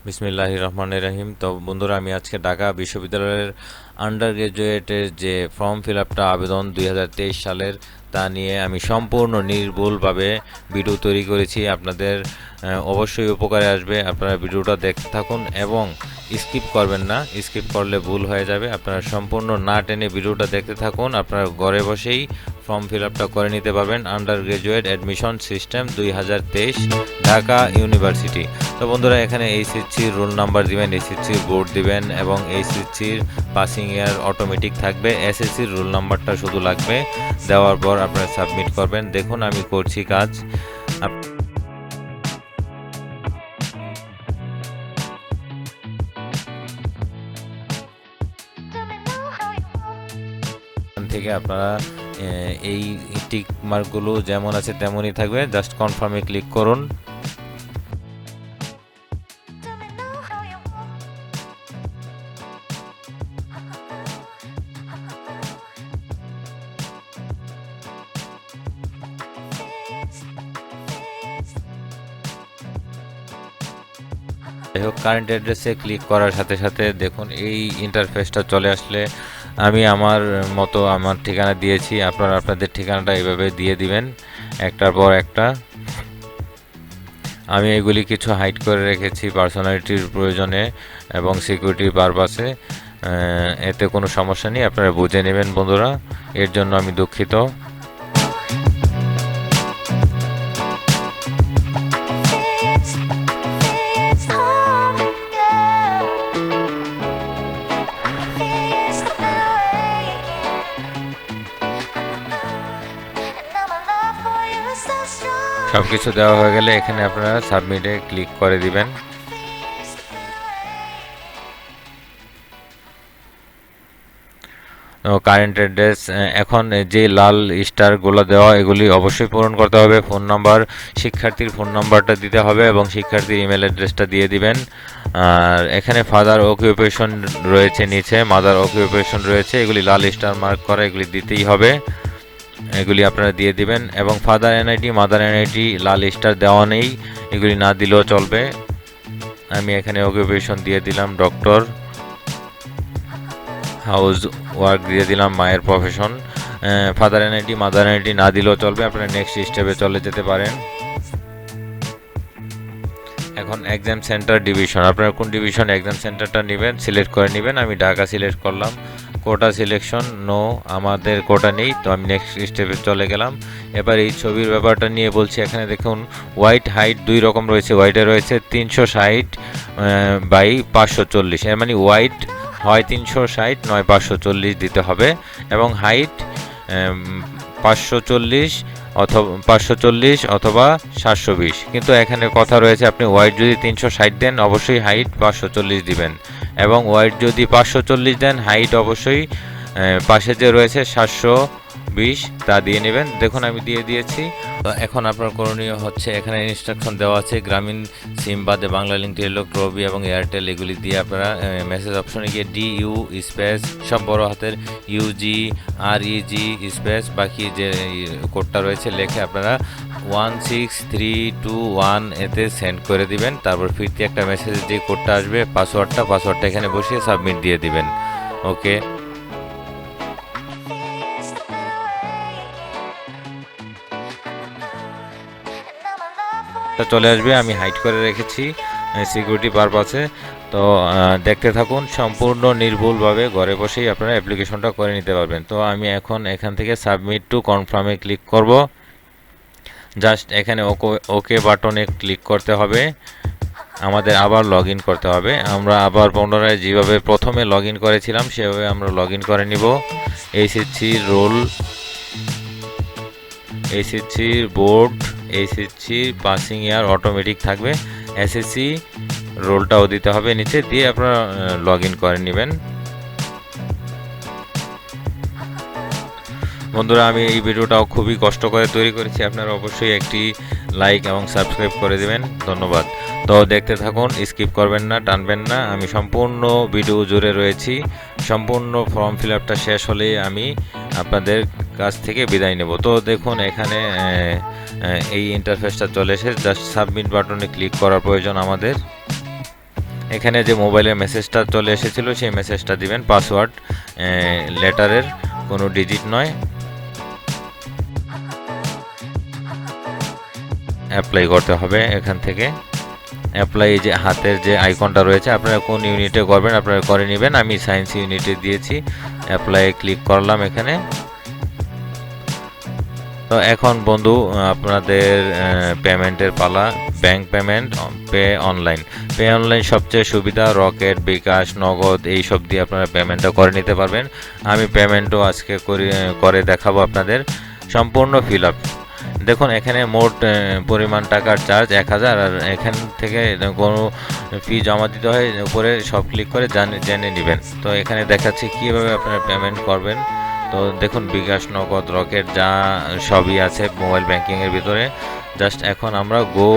বিসমিল্লাহির রহমানির রহিম। তো বন্ধুরা, আমি আজকে ঢাকা বিশ্ববিদ্যালয়ের আন্ডার গ্রাজুয়েটের যে ফর্ম ফিল আপটা আবেদন 2023 সালের তা নিয়ে আমি সম্পূর্ণ নির্ভুলভাবে ভিডিও তৈরি করেছি। আপনাদের অবশ্যই উপকারে আসবে। আপনারা ভিডিওটা দেখতে থাকুন এবং স্কিপ করবেন না, স্কিপ করলে ভুল হয়ে যাবে। আপনারা সম্পূর্ণ না টেনে ভিডিওটা দেখতে থাকুন। আপনারা ঘরে বসেই ফর্ম ফিল আপটা করে নিতে পারবেন। Under graduate admission system 2023 Dhaka university. তো বন্ধুরা, এখানে এইচএসসির রোল নাম্বার দিবেন, এইচএসসির বোর্ড দিবেন এবং এইচএসসির পাসিং ইয়ার অটোমেটিক থাকবে। এসএসসির রোল নাম্বারটা শুধু লাগবে। দেওয়ার পর আপনারা সাবমিট করবেন। দেখুন আমি করছি কাজ। থেকে আপনারা এই টিক মার্কগুলো যেমন আছে তেমনই থাকবে, জাস্ট কনফার্মে ক্লিক করুন। যাই হোক, কারেন্ট অ্যাড্রেসে ক্লিক করার সাথে সাথে দেখুন এই ইন্টারফেসটা চলে আসলে আমি আমার মতো আমার ঠিকানা দিয়েছি। আপনারা আপনাদের ঠিকানাটা এইভাবে দিয়ে দিবেন একটার পর একটা। আমি এগুলি কিছু হাইড করে রেখেছি পার্সোনালিটির প্রয়োজনে এবং সিকিউরিটি পারপাসে। এতে কোনো সমস্যা নেই, আপনারা বুঝে নেবেন বন্ধুরা, এর জন্য আমি দুঃখিত। সবকিছু দেওয়া হয়ে গেলে এখানে আপনারা সাবমিটে ক্লিক করে দিবেন। কারেন্ট অ্যাড্রেস, এখন যে লাল স্টারগুলো দেওয়া এগুলি অবশ্যই পূরণ করতে হবে। ফোন নাম্বার, শিক্ষার্থীর ফোন নাম্বারটা দিতে হবে এবং শিক্ষার্থীর ইমেল অ্যাড্রেসটা দিয়ে দিবেন। আর এখানে ফাদার অকুপেশন রয়েছে, নিচে মাদার অকুপেশন রয়েছে, এগুলি লাল স্টার মার্ক করা, এগুলি দিতেই হবে, এগুলি আপনারা দিয়ে দিবেন। এবং ফাদার এনআইডি, মাদার এনআইডি লাল স্টার দেওয়া নেই, এগুলি না দিলেও চলবে। আমি এখানে অকুপেশন দিয়ে দিলাম ডক্টর, হাউস ওয়ার্ক দিয়ে দিলাম মায়ের profession. Father NID, mother NID না দিলেও চলবে, আপনারা নেক্সট স্টেপে চলে যেতে পারেন। এখন এক্সাম সেন্টার ডিভিশন, আপনারা কোন ডিভিশন এক্সাম সেন্টারটা নেবেন সিলেক্ট করে নেবেন। আমি ঢাকা সিলেক্ট করলাম। কোটা সিলেকশন নো, আমাদের কোটা নেই, তো আমি নেক্সট স্টেপে চলে গেলাম। এবার এই ছবির ব্যাপারটা নিয়ে বলছি। এখানে দেখুন হোয়াইট হাইট দুই রকম রয়েছে। হোয়াইটে রয়েছে 360 বাই 540, এর মানে হোয়াইট হয় 360 নয় 540 দিতে হবে এবং হাইট 540 অথবা 720। কিন্তু এখানে কথা রয়েছে, আপনি হোয়াইট যদি 360 দেন অবশ্যই হাইট 540 দিবেন এবং হোয়াইট যদি 540 দেন হাইট অবশ্যই পাশে যে রয়েছে 720 তা দিয়ে নেবেন। দেখুন আমি দিয়ে দিয়েছি। তো এখন আপনার করণীয় হচ্ছে, এখানে ইনস্ট্রাকশন দেওয়া আছে গ্রামীণ সিম বাদে বাংলা লিঙ্ক, টেলিটক, রবি এবং এয়ারটেল এগুলি দিয়ে আপনারা মেসেজ অপশনে গিয়ে DU স্পেস সব বড় হাতের UGREG স্পেস বাকি যে কোডটা রয়েছে লিখে আপনারা 16321 এতে সেন্ড করে দিবেন। তারপর ফিরতি একটা মেসেজে যে কোডটা আসবে পাসওয়ার্ডটা এখানে বসিয়ে সাবমিট দিয়ে দিবেন। ওকে, চলে আসবে। আমি হাইড করে রেখেছি সিকিউরিটি পারপাসে। তো দেখতে থাকুন, সম্পূর্ণ নির্ভুলভাবে ঘরে বসেই আপনারা অ্যাপ্লিকেশনটা করে নিতে পারবেন। তো আমি এখন এখান থেকে সাবমিট টু কনফার্মে ক্লিক করব। জাস্ট এখানে ওকে বাটনে ক্লিক করতে হবে। আমাদের আবার লগ ইন করতে হবে। আমরা আবার পুনরায় যেভাবে প্রথমে লগ ইন করেছিলাম সেভাবে আমরা লগ ইন করে নিব। এইচএসসির রোল, এইচএসসির বোর্ড, এইচএসসির পাসিং ইয়ার অটোমেটিক থাকবে। এসএসসি রোলটাও দিতে হবে নিচে, দিয়ে আপনারা লগ ইন করে নেবেন। বন্ধুরা, আমি এই ভিডিওটাও খুবই কষ্ট করে তৈরি করেছি, আপনারা অবশ্যই একটি লাইক এবং সাবস্ক্রাইব করে দেবেন। ধন্যবাদ। তো দেখতে থাকুন, স্কিপ করবেন না, টানবেন না। আমি সম্পূর্ণ ভিডিও জুড়ে রয়েছি। সম্পূর্ণ ফর্ম ফিল আপটা শেষ হলেই আমি আপনাদের কাছ থেকে বিদায় নেব। তো দেখুন এখানে এই ইন্টারফেসটা চলে এসে জাস্ট সাবমিট বাটনে ক্লিক করার প্রয়োজন আমাদের। এখানে যে মোবাইলের মেসেজটা চলে এসেছিল সেই মেসেজটা দিবেন, পাসওয়ার্ড লেটারের কোনো ডিজিট নয়। অ্যাপ্লাই করতে হবে এখান থেকে। অ্যাপ্লাই যে হাতের যে আইকনটা রয়েছে, আপনারা কোন ইউনিটে করবেন আপনারা করে নেবেন। আমি সায়েন্স ইউনিটে দিয়েছি, অ্যাপ্লাই ক্লিক করলাম এখানে। তো এখন বন্ধু আপনাদের পেমেন্টের পালা। Bank payment, pay online. Pay online সবচেয়ে সুবিধা, রকেট, বিকাশ, নগদ এইসব দিয়ে আপনারা পেমেন্টটা করে নিতে পারবেন। আমি পেমেন্টও আজকে করে দেখাবো আপনাদের। সম্পূর্ণ ফিল আপ দেখুন, এখানে মোট পরিমাণ টাকার চার্জ 1000, আর এখান থেকে কোনো ফি জমা দিতে হয় উপরে সব ক্লিক করে জেনে নেবেন। তো এখানে দেখাচ্ছি কীভাবে আপনারা পেমেন্ট করবেন। তো দেখুন, বিকাশ, নগদ, রকেট যা সবই আছে মোবাইল ব্যাংকিংয়ের ভিতরে। জাস্ট এখন আমরা গো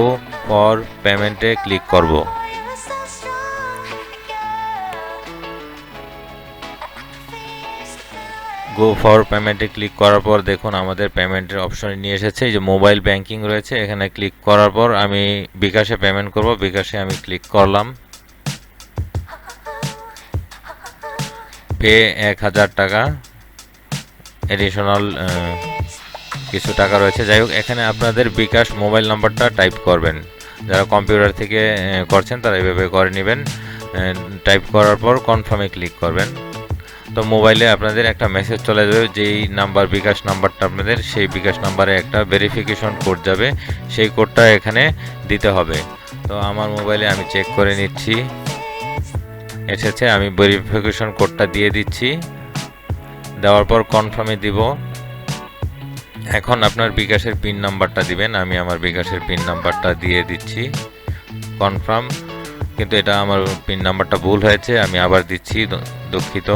ফর পেমেন্টে ক্লিক করব। গো ফর পেমেন্টে ক্লিক করার পর দেখুন আমাদের পেমেন্টের অপশনে নিয়ে এসেছে। এই যে মোবাইল ব্যাংকিং রয়েছে, এখানে ক্লিক করার পর আমি বিকাশে পেমেন্ট করব। বিকাশে আমি ক্লিক করলাম। পে 1000 টাকা, এডিশনাল কিছু টাকা রয়েছে। যাই হোক, এখানে আপনাদের বিকাশ মোবাইল নাম্বারটা টাইপ করবেন। যারা কম্পিউটার থেকে করছেন তারা এইভাবে করে নেবেন। টাইপ করার পর কনফার্মে ক্লিক করবেন। তো মোবাইলে আপনাদের একটা মেসেজ চলে যাবে, যেই নাম্বার বিকাশ নাম্বারটা আপনাদের, সেই বিকাশ নাম্বারে একটা ভেরিফিকেশন কোড যাবে, সেই কোডটা এখানে দিতে হবে। তো আমার মোবাইলে আমি চেক করে নিচ্ছি, এসেছে। আমি ভেরিফিকেশন কোডটা দিয়ে দিচ্ছি। দেওয়ার পর কনফার্মে দিব। এখন আপনার বিকাশের পিন নাম্বারটা দিবেন। আমি আমার বিকাশের পিন নাম্বারটা দিয়ে দিচ্ছি, কনফার্ম। কিন্তু এটা আমার পিন নাম্বারটা ভুল হয়েছে, আমি আবার দিচ্ছি, দুঃখিত।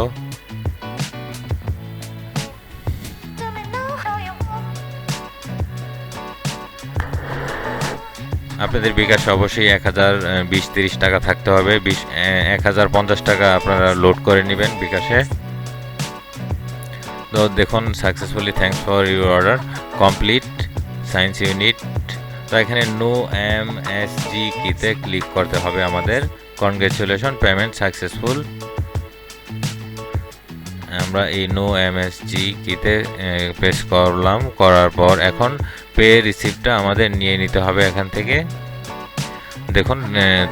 আপনাদের বিকাশে অবশ্যই 1020-30 টাকা থাকতে হবে। 1050 টাকা আপনারা লোড করে নেবেন বিকাশে। তো দেখুন, successfully thanks for your order complete science unit. তো এখানে নো এমএসজি কিতে ক্লিক করতে হবে আমাদের। Congratulation, payment successful. আমরা এই নো এমএসজি কিতে প্রেস করলাম। করার পর এখন পে রিসিপ্টটা আমাদের নিয়ে নিতে হবে এখান থেকে। দেখুন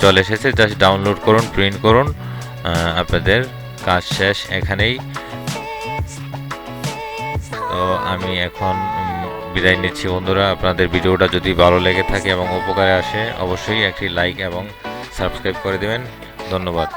চলে এসেছে, জাস্ট ডাউনলোড করুন, প্রিন্ট করুন, আপনাদের কাজ শেষ এখানেই। তো আমি এখন বিদায় নিচ্ছি বন্ধুরা। আপনাদের ভিডিওটা যদি ভালো লেগে থাকে এবং উপকারে আসে, অবশ্যই একটি লাইক এবং সাবস্ক্রাইব করে দেবেন। ধন্যবাদ।